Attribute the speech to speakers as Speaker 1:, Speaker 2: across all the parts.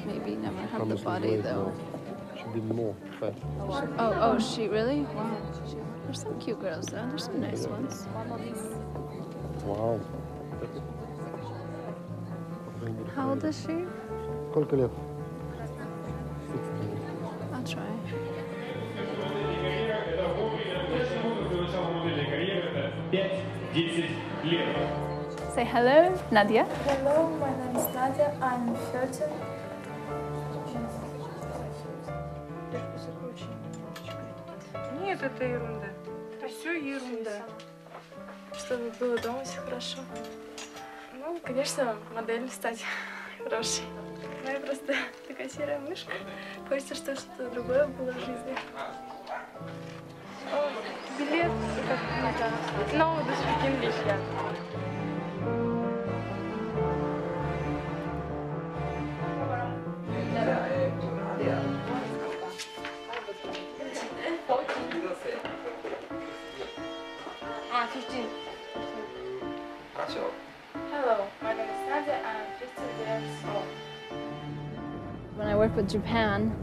Speaker 1: maybe never have the
Speaker 2: Promise
Speaker 1: body
Speaker 2: weight
Speaker 1: though.
Speaker 2: more. Should be more fat.
Speaker 1: Oh, she really? Wow. There's some cute girls though. There's some nice ones.
Speaker 2: Вау.
Speaker 1: How old is she?
Speaker 2: Сколько лет?
Speaker 1: I'll try. Say hello, Nadia.
Speaker 3: Hello, my name is Nadia. I'm 13.
Speaker 4: Нет, это ерунда. Это все ерунда.
Speaker 3: Чтобы было дома все хорошо. Ну, конечно, модель стать хорошей. Но я просто такая серая мышка. Хочется, чтобы что-то другое было в жизни. О, билет, как это, no, do speak English, yeah. Ah, 15. Hello, my name is Nadia. I'm 15 years old.
Speaker 1: When I work with Japan,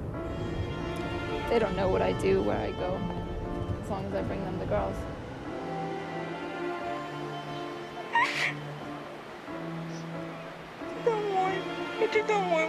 Speaker 1: they don't know what I do, where I go, as long as I bring them the girls.
Speaker 4: Домой. Иди домой.